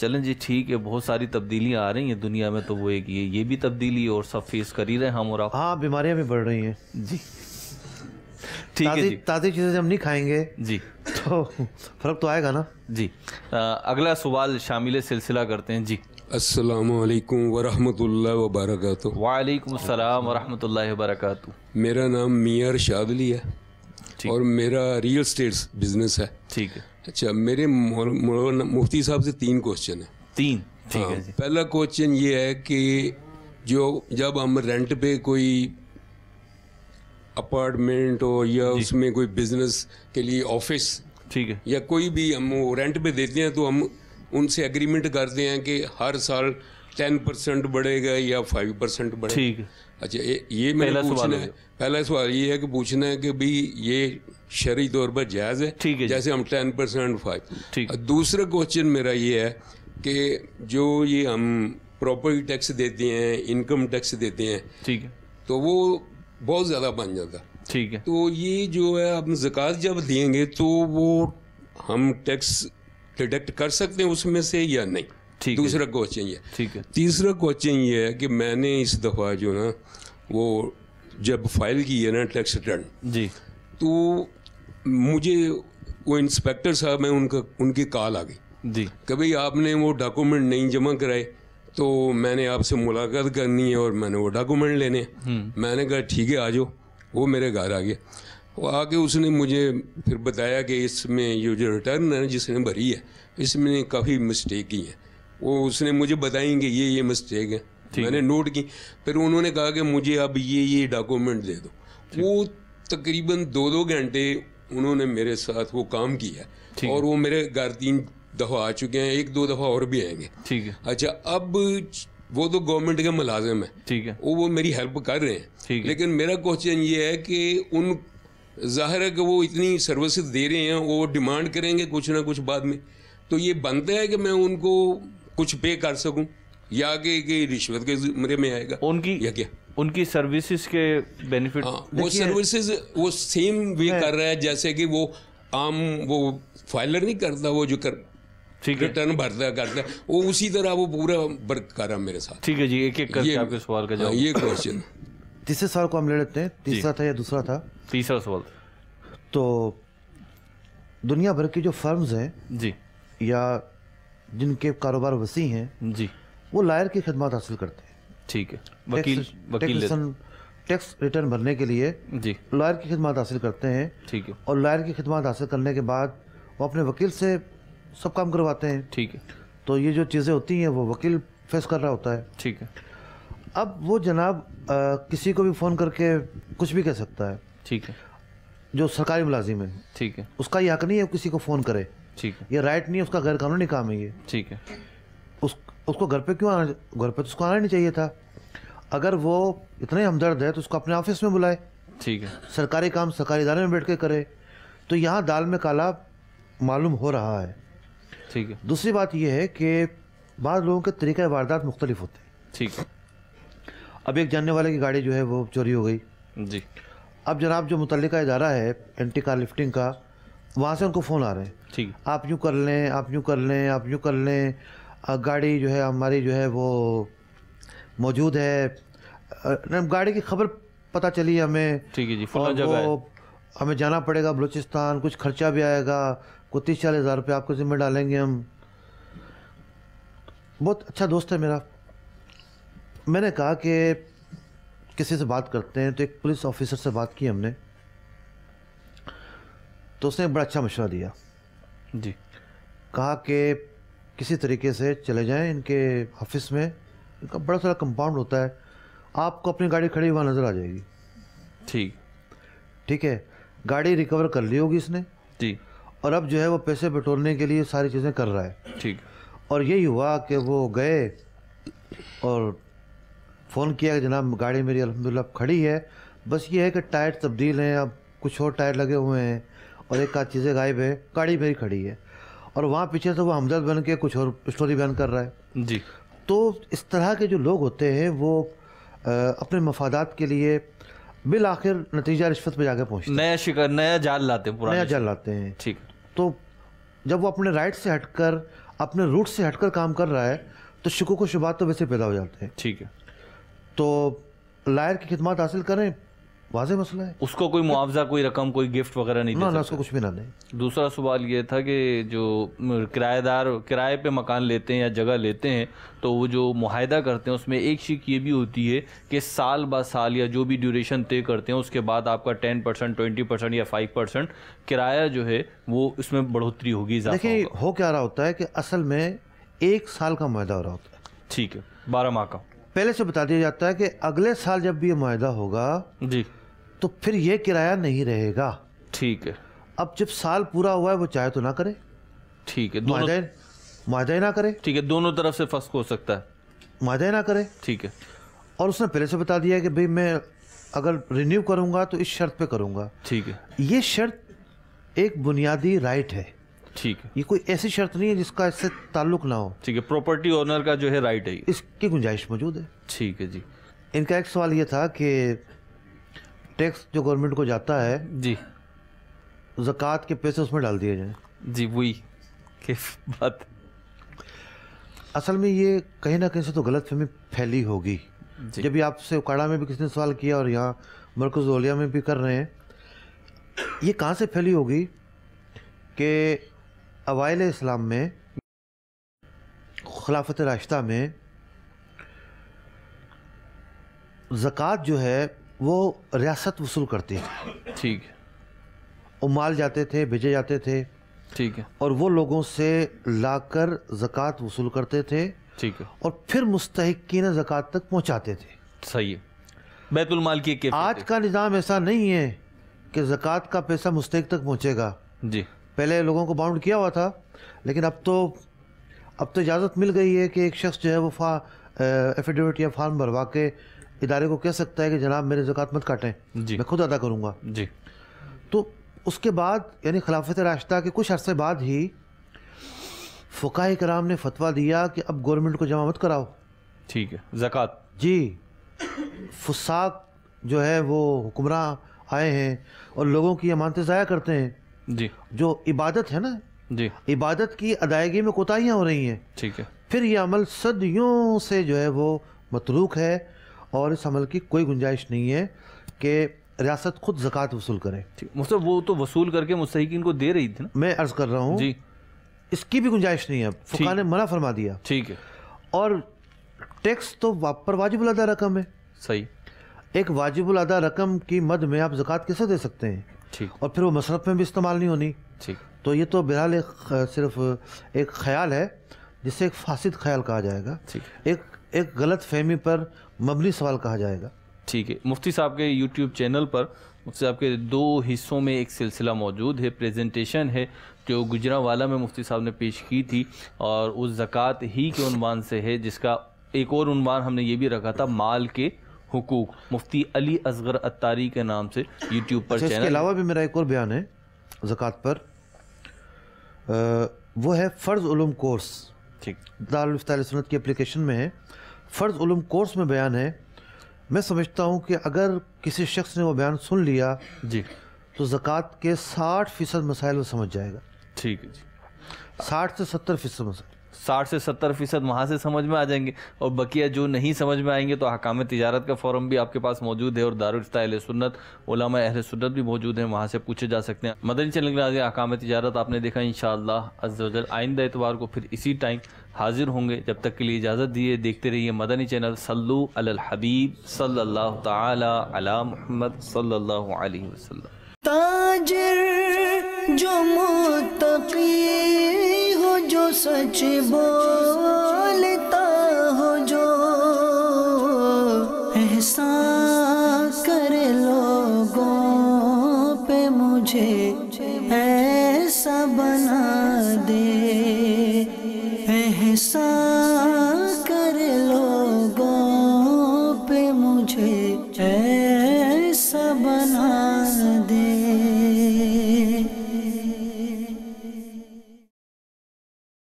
چلیں جی ٹھیک ہے، بہت ساری تبدیلیاں آ رہی ہیں دنیا میں، تو وہ ایک یہ بھی تبدیلی اور سب فیس کر ہی رہے ہیں ہم اور آپ. ہاں بیماریاں بھی بڑھ رہی ہیں جی ٹھیک ہے جی. تازی چیزیں ہم نہیں کھائیں گے جی تو فرق تو آئے گا نا. جی اگلا سوال شامل سلسلہ کرتے ہیں. جی السلام علیکم ورحمۃ اللہ وبرکاتہ. وعلیکم السلام ورحمۃ اللہ وبرکاتہ. میرا نام میاں ارشاد علی ہے اور میرا ریئل اسٹیٹ بزنس ہے. ٹھیک ہے. اچھا میرے مفتی صاحب سے 3 کوشچن ہیں. 3 ٹھیک ہے جی. پہلا کوشچن یہ ہے کہ جب ہم رینٹ پہ کوئی اپارٹمنٹ ہو یا اس میں کوئی بزنس کے لیے آفس ٹھیک ہے یا کوئی بھی ہم رینٹ پہ دیتے ہیں تو ہم ان سے ایگریمنٹ کرتے ہیں کہ ہر سال 10% بڑھے گا یا 5% بڑھے گا. ٹھیک ہے. اچھا یہ میں نے پوچھنا ہے. پہلا سوال یہ ہے کہ پوچھنا ہے کہ بھئی یہ شرعی طور پر جائز ہے جیسے ہم 10% 5. دوسرا کوشچن میرا یہ ہے کہ جو یہ ہم پراپرٹی ٹیکس دیتے ہیں، انکم ٹیکس دیتے ہیں، ٹھیک ہے، تو وہ بہت زیادہ بن جاتا. ٹھیک ہے. تو یہ جو ہے ہم زکوٰۃ جب دیں گے تو وہ ہم ٹیکس ڈیڈکٹ کر سکتے ہیں اس میں سے یا نہیں؟ دوسرا کوشچن یہ. ٹھیک ہے. تیسرا کوشچن یہ ہے کہ میں نے اس دفعہ جو نا وہ جب فائل کی ہے نا ٹیکس ریٹرن، جی، تو مجھے وہ انسپیکٹر صاحب ہیں ان کی کال آ گئی جی کہ بھئی آپ نے وہ ڈاکومنٹ نہیں جمع کرائے، تو میں نے آپ سے ملاقات کرنی ہے اور میں نے وہ ڈاکومنٹ لینے ہیں. میں نے کہا ٹھیک ہے آ جاؤ. وہ میرے گھر آ گیا. وہ آ کے اس نے مجھے پھر بتایا کہ اس میں یہ جو ریٹرن ہے جس نے بھری ہے اس میں کافی مسٹیک کی ہیں. وہ اس نے مجھے بتائیں کہ یہ مسٹیک ہے. میں نے نوٹ کی. پھر انہوں نے کہا کہ مجھے اب یہ ڈاکومنٹ دے دو. وہ تقریباً 2 گھنٹے انہوں نے میرے ساتھ وہ کام کیا اور وہ میرے گھر 3 دفعہ آ چکے ہیں، 1-2 دفعہ اور بھی آئیں گے. ٹھیک ہے. اچھا اب وہ تو گورنمنٹ کے ملازم ہیں، ٹھیک ہے، وہ میری ہیلپ کر رہے ہیں، لیکن میرا کوشچن یہ ہے کہ ان ظاہر ہے کہ وہ اتنی سروسز دے رہے ہیں، وہ ڈیمانڈ کریں گے کچھ نہ کچھ بعد میں، تو یہ بنتا ہے کہ میں ان کو کچھ پے کر سکوں یا کہ رشوت کے زمرے میں آئے گا ان کی یا کیا؟ ان کی سروسز کے بینیفٹ، وہ سروسز وہ سیم وے کر رہا ہے جیسے کہ وہ عام وہ فائلر نہیں کرتا، وہ جو ریٹرن بھرتا کرتا ہے، وہ اسی طرح وہ پورا ورک کر رہا میرے ساتھ. ٹھیک ہے جی، ایک ایک کر کے آپ کے سوال کا جواب. یہ کوشچن. تیسرے سوال کو ہم لے لیتے ہیں. تیسرا تھا یا دوسرا تھا؟ تیسرا سوال. تو دنیا بھر کی جو فرمز ہیں جی یا جن کے کاروبار وسیع ہیں جی، وہ لائر کی خدمات حاصل کرتے ہیں. ٹھیک ہے. وکیل ٹیکس ریٹرن بھرنے کے لیے جی لائر کی خدمات حاصل کرتے ہیں. ٹھیک ہے. اور لائر کی خدمات حاصل کرنے کے بعد وہ اپنے وکیل سے سب کام کرواتے ہیں. ٹھیک ہے. تو یہ جو چیزیں ہوتی ہیں وہ وکیل فیس کر رہا ہوتا ہے. ٹھیک ہے. اب وہ جناب کسی کو بھی فون کر کے کچھ بھی کہہ سکتا ہے. ٹھیک ہے. جو سرکاری ملازم ہے، ٹھیک ہے، اس کا یہ حق نہیں ہے کسی کو فون کرے. ٹھیک ہے. یہ رائٹ نہیں ہے، اس کا غیر قانونی کام ہے یہ. ٹھیک ہے. اس کو گھر پہ کیوں آنا؟ گھر پہ تو اس کو آنا نہیں چاہیے تھا. اگر وہ اتنے ہمدرد ہے تو اس کو اپنے آفس میں بلائے. ٹھیک ہے. سرکاری کام سرکاری ادارے میں بیٹھ کے کرے. تو یہاں دال میں کالا معلوم ہو رہا ہے. ٹھیک ہے. دوسری بات یہ ہے کہ بعض لوگوں کے طریقہ واردات مختلف ہوتے ہیں. ٹھیک ہے. اب ایک جاننے والے کی گاڑی جو ہے وہ چوری ہو گئی. جی. اب جناب جو متعلقہ ادارہ ہے اینٹی کار لفٹنگ کا، وہاں سے ان کو فون آ رہے ہیں. ٹھیک. آپ یوں کر لیں، آپ یوں کر لیں، آپ یوں کر لیں، گاڑی جو ہے ہماری جو ہے وہ موجود ہے. گاڑی کی خبر پتہ چلی ہمیں. ٹھیک ہے جی. اور وہ ہمیں جانا پڑے گا بلوچستان، کچھ خرچہ بھی آئے گا، کوئی 30-40 ہزار روپے آپ کو ذمہ ڈالیں گے ہم. بہت اچھا دوست ہے میرا. میں نے کہا کہ کسی سے بات کرتے ہیں، تو ایک پولیس آفیسر سے بات کی ہم نے، تو اس نے بڑا اچھا مشورہ دیا. جی. کہا کہ کسی طریقے سے چلے جائیں ان کے آفس میں. ان کا بڑا سارا کمپاؤنڈ ہوتا ہے، آپ کو اپنی گاڑی کھڑی وہاں نظر آ جائے گی. ٹھیک ہے. گاڑی ریکور کر لی ہوگی اس نے. جی. اور اب جو ہے وہ پیسے بٹورنے کے لیے ساری چیزیں کر رہا ہے. ٹھیک. اور یہی ہوا کہ وہ گئے اور فون کیا کہ جناب گاڑی میری الحمدللہ کھڑی ہے، بس یہ ہے کہ ٹائر تبدیل ہیں، اب کچھ اور ٹائر لگے ہوئے ہیں اور ایک آدھ چیزیں غائب ہے، گاڑی میری کھڑی ہے. اور وہاں پیچھے سے وہ ہمدرد بن کے کچھ اور اسٹوری بیان کر رہا ہے. جی. تو اس طرح کے جو لوگ ہوتے ہیں وہ اپنے مفادات کے لیے بالآخر نتیجہ رشوت پہ جا کے پہنچتے ہیں. نیا جال لاتے ہیں. نیا جال لاتے ہیں. ٹھیک. تو جب وہ اپنے رائٹ سے ہٹ کر اپنے روٹ سے ہٹ کر کام کر رہا ہے تو شکوک و شبہات تو ویسے پیدا ہو جاتے ہیں. ٹھیک ہے. تو لائر کی خدمات حاصل کریں, واضح مسئلہ ہے. اس کو کوئی معاوضہ, کوئی رقم, کوئی گفٹ وغیرہ نہیں دے نہ, سکتے؟ اس کو کچھ بھی نہ دیں. دوسرا سوال یہ تھا کہ جو کرایہ دار کرائے پہ مکان لیتے ہیں یا جگہ لیتے ہیں تو وہ جو معاہدہ کرتے ہیں اس میں ایک شک یہ بھی ہوتی ہے کہ سال با سال یا جو بھی ڈیوریشن طے کرتے ہیں اس کے بعد آپ کا 10%, 20% یا 5% کرایہ جو ہے وہ اس میں بڑھوتری ہوگی, اضافہ ہوگا. دیکھیں ہو کیا رہا ہوتا ہے کہ اصل میں 1 سال کا معاہدہ ہو رہا ہوتا ہے. ٹھیک ہے, 12 ماہ کا. پہلے سے بتا دیا جاتا ہے کہ اگلے سال جب بھی یہ معاہدہ ہوگا جی تو پھر یہ کرایہ نہیں رہے گا. ٹھیک ہے. اب جب سال پورا ہوا ہے وہ چاہے تو نہ کرے. ٹھیک ہے, معاہدہ ہی نہ کرے. ٹھیک ہے, دونوں طرف سے فسخ ہو سکتا ہے. معاہدہ ہی نہ کرے. ٹھیک ہے. اور اس نے پہلے سے بتا دیا کہ بھئی میں اگر رینیو کروں گا تو اس شرط پہ کروں گا. ٹھیک ہے. یہ شرط ایک بنیادی رائٹ ہے. ٹھیک ہے. یہ کوئی ایسی شرط نہیں ہے جس کا اس سے تعلق نہ ہو. ٹھیک ہے, پراپرٹی اونر کا جو ہے رائٹ ہے, اس کی گنجائش موجود ہے. ٹھیک ہے جی. ان کا ایک سوال یہ تھا کہ ٹیکس جو گورنمنٹ کو جاتا ہے جی, زکوٰۃ کے پیسے اس میں ڈال دیے جائیں. جی وہی کہ بات اصل میں یہ کہیں نہ کہیں سے تو غلط فہمی پھیلی ہوگی. جب بھی آپ سے اکاڑا میں بھی کسی نے سوال کیا اور یہاں مرکز اولیاء میں بھی کر رہے ہیں, یہ کہاں سے پھیلی ہوگی کہ اوائل اسلام میں خلافت راشدہ میں زکوٰۃ جو ہے وہ ریاست وصول کرتی ہے. ٹھیک ہے. مال جاتے تھے, بھیجے جاتے تھے. ٹھیک ہے. اور وہ لوگوں سے لا کر زکوٰۃ وصول کرتے تھے. ٹھیک ہے. اور پھر مستحقین زکوٰۃ تک پہنچاتے تھے. صحیح ہے, بیت المال کی کیفیت. آج کا نظام ایسا نہیں ہے کہ زکوٰۃ کا پیسہ مستحق تک پہنچے گا. جی, پہلے لوگوں کو باؤنڈ کیا ہوا تھا, لیکن اب تو اجازت مل گئی ہے کہ ایک شخص جو ہے وہ ایفیڈیوٹ یا فارم بھروا کے ادارے کو کہہ سکتا ہے کہ جناب میرے زکوٰۃ مت کاٹیں, میں خود ادا کروں گا. جی. تو اس کے بعد یعنی خلافت راشدہ کے کچھ عرصے بعد ہی فقہاء کرام نے فتویٰ دیا کہ اب گورنمنٹ کو جمع مت کراؤ. ٹھیک ہے. زکوٰۃ, جی, فساق جو ہے وہ حکمراں آئے ہیں اور لوگوں کی امانتیں ضائع کرتے ہیں. جی, جو عبادت ہے نا, جی, عبادت کی ادائیگی میں کوتاہیاں ہو رہی ہیں. ٹھیک ہے. پھر یہ عمل صدیوں سے جو ہے وہ متروک ہے اور اس عمل کی کوئی گنجائش نہیں ہے کہ ریاست خود زکوٰۃ وصول کرے. مطلب وہ تو وصول کر کے مستحقین کو دے رہی تھی نا. میں عرض کر رہا ہوں جی, اس کی بھی گنجائش نہیں ہے, فقہاء نے منع فرما دیا. ٹھیک ہے. اور ٹیکس تو پر واجب الادا رقم ہے. صحیح. ایک واجب الادا رقم کی مد میں آپ زکوٰۃ کیسے دے سکتے ہیں؟ ٹھیک. اور پھر وہ مصرف میں بھی استعمال نہیں ہونی. ٹھیک. تو یہ تو بہرحال صرف ایک خیال ہے جسے ایک فاسد خیال کہا جائے گا. ایک غلط فہمی پر مبنی سوال کہا جائے گا. ٹھیک ہے. مفتی صاحب کے یوٹیوب چینل پر مفتی صاحب کے 2 حصوں میں ایک سلسلہ موجود ہے, پریزنٹیشن ہے جو گجرانوالہ میں مفتی صاحب نے پیش کی تھی اور اس زکوٰۃ ہی کے عنوان سے ہے, جس کا ایک اور عنوان ہم نے یہ بھی رکھا تھا مال کے حقوق, مفتی علی اصغر عطاری کے نام سے یوٹیوب پر چینل. اس کے علاوہ بھی میرا ایک اور بیان ہے زکوٰۃ پر, وہ ہے فرض علوم کورس. ٹھیک. دارالفتہ اہل سنت کی اپلیکیشن میں ہے, فرض علوم کورس میں بیان ہے. میں سمجھتا ہوں کہ اگر کسی شخص نے وہ بیان سن لیا جی تو زکوٰۃ کے 60% مسائل وہ سمجھ جائے گا. ٹھیک ہے جی. 60 سے 70% مسائل, 60 سے 70% وہاں سے سمجھ میں آ جائیں گے, اور بقیہ جو نہیں سمجھ میں آئیں گے تو احکام تجارت کا فورم بھی آپ کے پاس موجود ہے, اور دارالفتہ اہل سنت علماء اہل سنت بھی موجود ہیں, وہاں سے پوچھے جا سکتے ہیں. مدنی چینل کے ناظرین, احکام تجارت آپ نے دیکھا. انشاءاللہ عز و جل آئندہ اتوار کو پھر اسی ٹائم حاضر ہوں گے. جب تک کے لیے اجازت دیے, دیکھتے رہیے مدنی چینل. صلو علی الحبیب صلی اللہ تعالی علی محمد صلی اللہ علیہ وسلم. تاجر جو متقی ہو, جو سچ بولتا ہو, جو احسان کرے لوگوں پہ, مجھے ایسا بنا دے. احسان کرے لوگوں